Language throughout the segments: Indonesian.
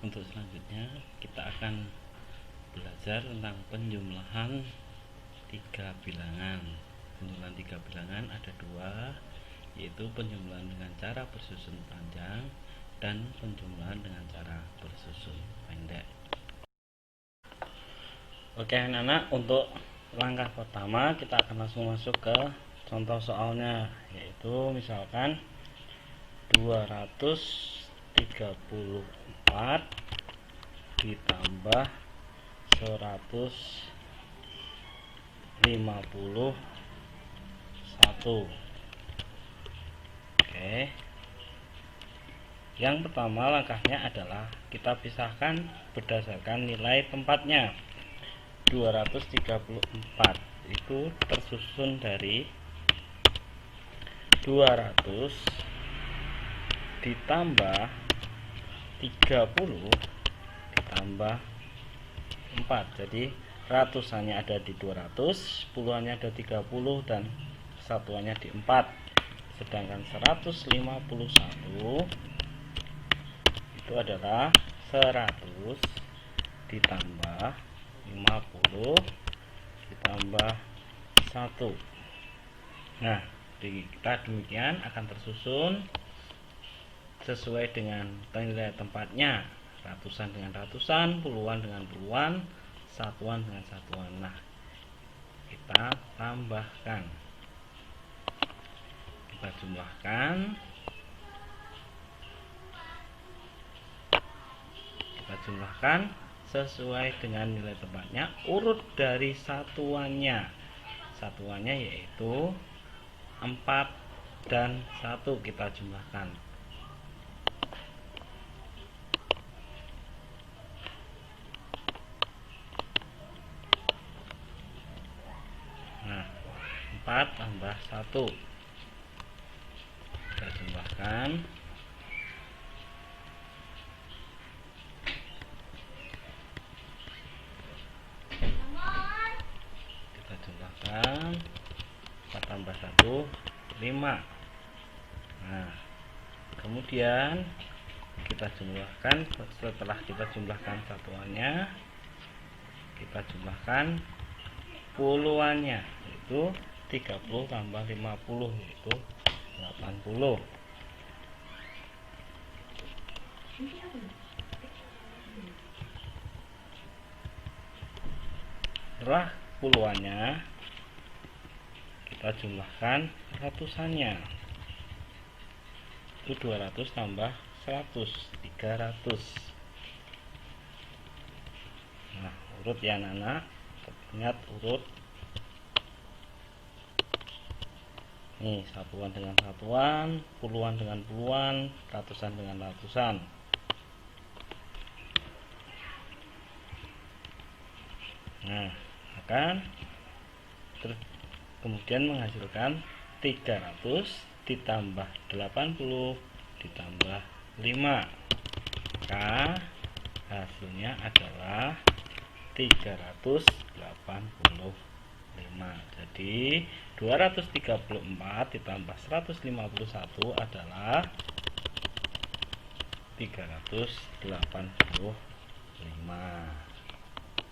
Untuk selanjutnya kita akan belajar tentang penjumlahan tiga bilangan. Penjumlahan tiga bilangan ada dua, yaitu penjumlahan dengan cara bersusun panjang dan penjumlahan dengan cara bersusun pendek. Oke anak-anak, untuk langkah pertama kita akan langsung masuk ke contoh soalnya, yaitu misalkan 234 ditambah 151. Oke. Yang pertama langkahnya adalah kita pisahkan berdasarkan nilai tempatnya. 234 itu tersusun dari 200 ditambah 30 ditambah 4. Jadi ratusannya ada di 200, puluhannya ada 30 dan satuannya di 4. Sedangkan 151 itu adalah 100 ditambah 50 ditambah 1. Nah, kita demikian akan tersusun sesuai dengan nilai tempatnya, ratusan dengan ratusan, puluhan dengan puluhan, satuan dengan satuan. Nah, kita tambahkan, kita jumlahkan, sesuai dengan nilai tempatnya, urut dari satuannya. Satuannya yaitu 4 dan 1 kita jumlahkan. Nah, 4 tambah 1 kita jumlahkan. Kita jumlahkan 4 tambah 1 5. Nah, kemudian kita jumlahkan, setelah kita jumlahkan satuannya, kita jumlahkan puluhannya, yaitu 30 tambah 50 yaitu 80. Setelah puluhannya kita jumlahkan ratusannya, itu 200 tambah 100 300. Nah, urut ya anak-anak, ingat urut. Nih, satuan dengan satuan, puluhan dengan puluhan, ratusan dengan ratusan. Nah, akan kemudian menghasilkan 300 ditambah 80 ditambah 5. Maka hasilnya adalah 385. Jadi 234 ditambah 151 adalah 385.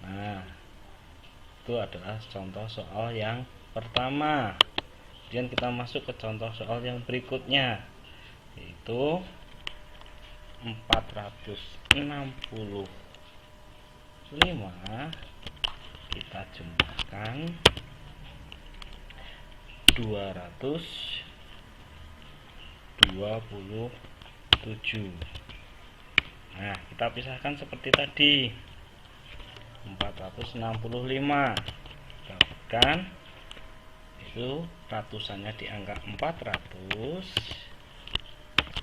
Nah, itu adalah contoh soal yang pertama. Kemudian kita masuk ke contoh soal yang berikutnya, yaitu 465 kita jumlahkan 227. Nah, kita pisahkan seperti tadi. 465 dapatkan itu ratusannya di angka 400,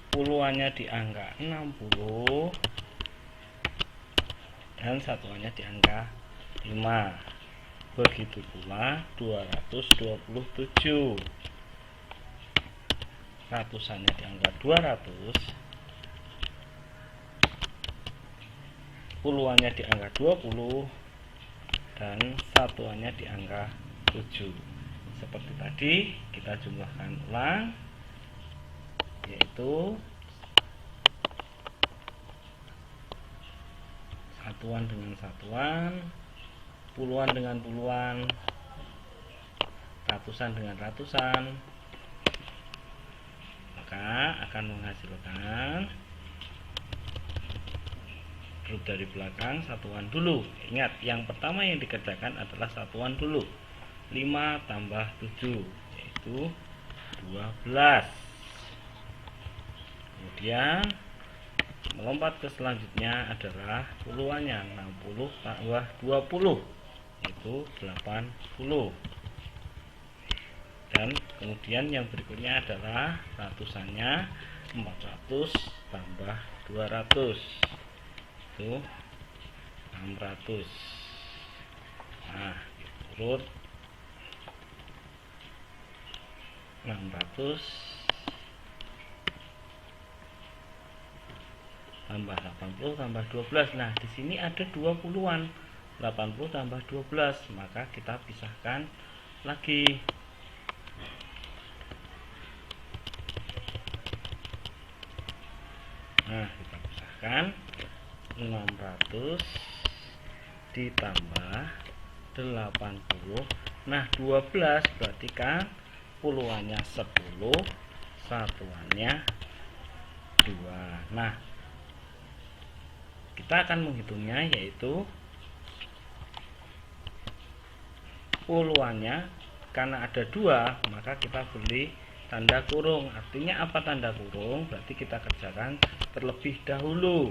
puluhannya di angka 60 dan satuannya di angka 5. Begitu pula 227, ratusannya di angka 200, puluhannya di angka 20 dan satuannya di angka 7. Seperti tadi, kita jumlahkan ulang, yaitu satuan dengan satuan, puluhan dengan puluhan, ratusan dengan ratusan, maka akan menghasilkan grup dari belakang satuan dulu. Ingat, yang pertama yang dikerjakan adalah satuan dulu. 5 tambah 7 yaitu 12. Kemudian melompat ke selanjutnya adalah puluhannya. 60 tambah 20 itu 80. Dan kemudian yang berikutnya adalah ratusannya. 400 tambah 200 itu 600. Nah, urut 600 tambah 80 tambah 12. Nah, di sini ada 20-an. 80 tambah 12, maka kita pisahkan lagi. Nah, kita pisahkan 600 ditambah 80. Nah, 12 berarti kan puluhannya 10, satuannya 2. Nah, kita akan menghitungnya, yaitu puluhannya karena ada 2 maka kita beri tanda kurung. Artinya apa tanda kurung? Berarti kita kerjakan terlebih dahulu.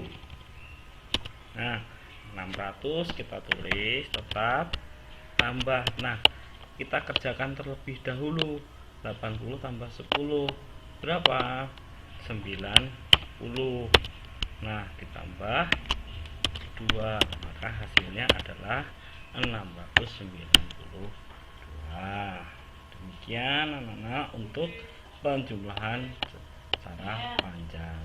Nah, 600 kita tulis tetap tambah. Nah, kita kerjakan terlebih dahulu. 80 tambah 10 berapa? 90. Nah, ditambah 2, maka hasilnya adalah 692. Demikian anak-anak untuk penjumlahan secara panjang.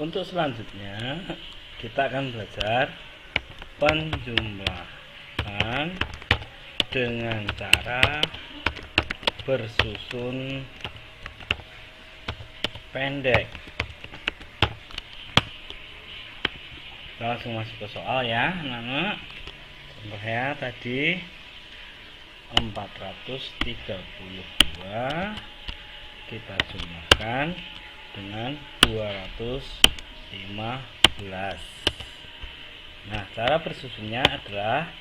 Untuk selanjutnya kita akan belajar penjumlahan dengan cara bersusun pendek. Kita langsung masuk ke soal ya anak-anak. Contohnya tadi 432 kita jumlahkan dengan 215. Nah, cara bersusunnya adalah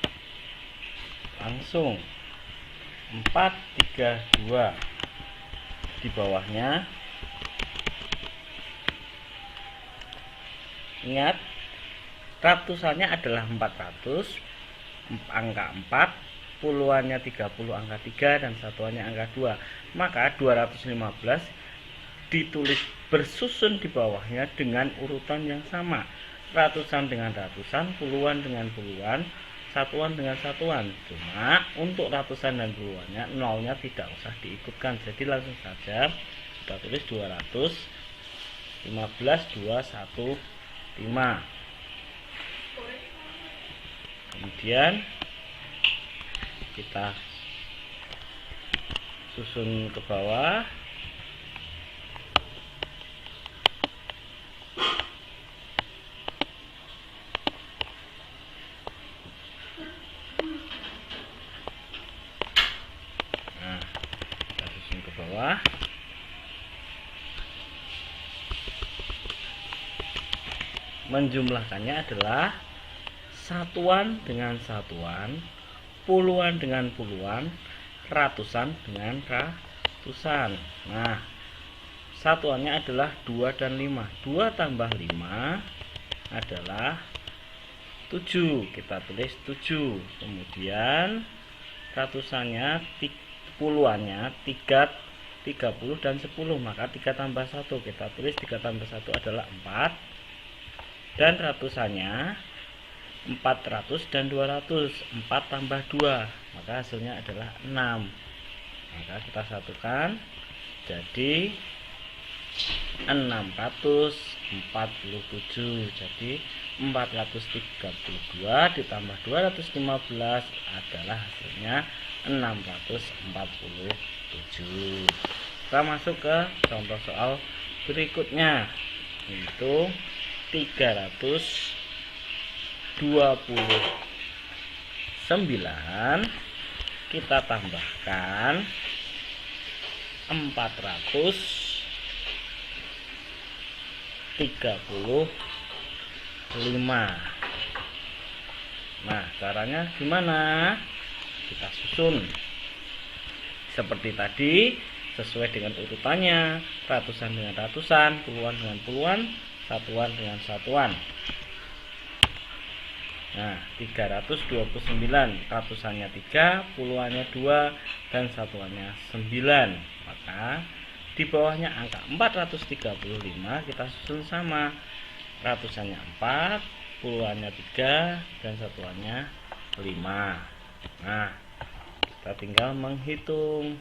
langsung 432 di bawahnya. Ingat, ratusannya adalah 400, angka 4, puluhannya 30, angka 3, dan satuannya angka 2. Maka 215 ditulis bersusun di bawahnya dengan urutan yang sama. Ratusan dengan ratusan, puluhan dengan puluhan, satuan dengan satuan. Cuma untuk ratusan dan puluhannya nolnya tidak usah diikutkan. Jadi langsung saja kita tulis 215 215. Kemudian kita susun ke bawah. Nah, kita susun ke bawah. Menjumlahkannya adalah satuan dengan satuan, puluhan dengan puluhan, ratusan dengan ratusan. Nah, satuannya adalah 2 dan 5. 2 tambah 5 adalah 7. Kita tulis 7. Kemudian ratusannya, puluhannya 3, 30 dan 10. Maka 3 tambah 1 kita tulis 3 tambah 1 adalah 4. Dan ratusannya 400 dan 200. 4 tambah 2 maka hasilnya adalah 6. Maka kita satukan jadi 647. Jadi 432 ditambah 215 adalah hasilnya 647. Kita masuk ke contoh soal berikutnya, yaitu 329 kita tambahkan 435. Nah, caranya gimana? Kita susun seperti tadi, sesuai dengan urutannya, ratusan dengan ratusan, puluhan dengan puluhan, satuan dengan satuan. Nah, 329, ratusannya 3, puluhannya 2, dan satuannya 9. Maka di bawahnya angka 435 kita susun sama, ratusannya 4, puluhannya 3, dan satuannya 5. Nah, kita tinggal menghitung,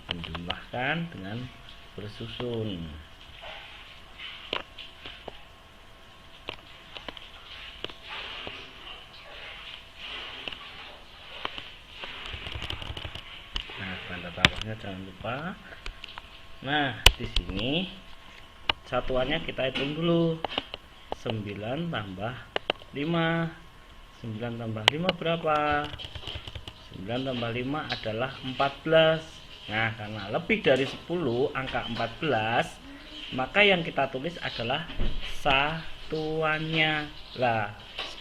menjumlahkan dengan bersusun. Nah, tanda tambahnya jangan lupa. Nah, di sini satuannya kita hitung dulu. 9 tambah 5. 9 tambah 5 berapa? 9 tambah 5 adalah 14. Nah, karena lebih dari 10 angka 14, maka yang kita tulis adalah satuannya. Lah,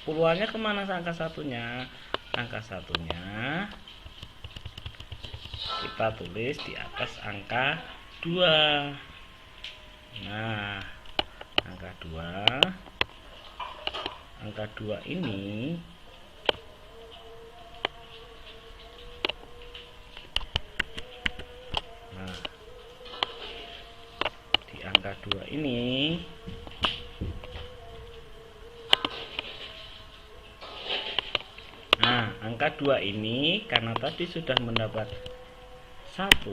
10-annya kemana angka satunya? Angka satunya kita tulis di atas angka 2. Nah, angka 2 ini di angka 2 ini angka 2 ini karena tadi sudah mendapat 1,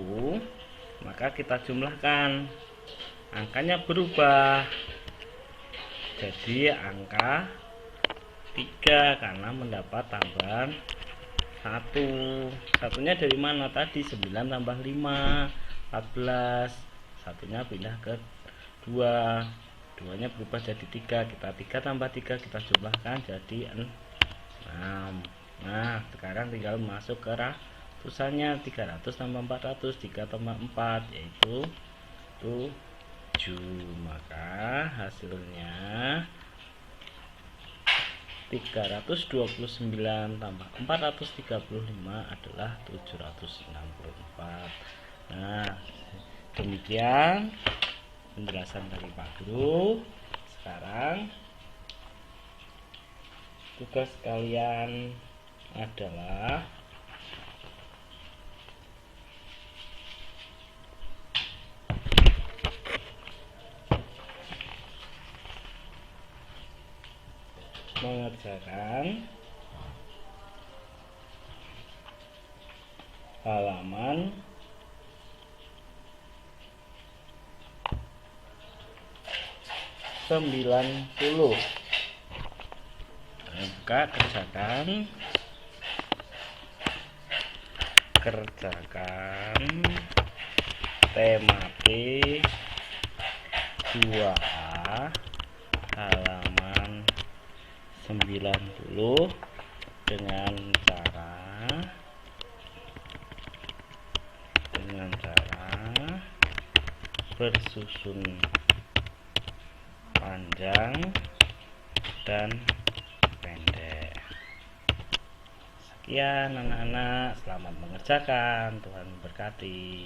maka kita jumlahkan, angkanya berubah jadi angka 3 karena mendapat tambahan 1. Satunya dari mana tadi? 9 tambah 5 14. Satunya pindah ke 2, 2-nya berubah jadi 3. Kita 3 tambah 3 kita jumlahkan jadi 6. Nah, sekarang tinggal masuk ke ratusannya. 300 tambah 400, 3 tambah 4 yaitu 7. Maka hasilnya 329 tambah 435 adalah 764. Nah, demikian penjelasan dari Pak Guru. Sekarang tugas kalian adalah mengerjakan halaman 90. Buka, kerjakan tematik 2A halaman 90 dengan cara bersusun panjang dan pendek. Sekian anak-anak, selamat mengerjakan, Tuhan berkati.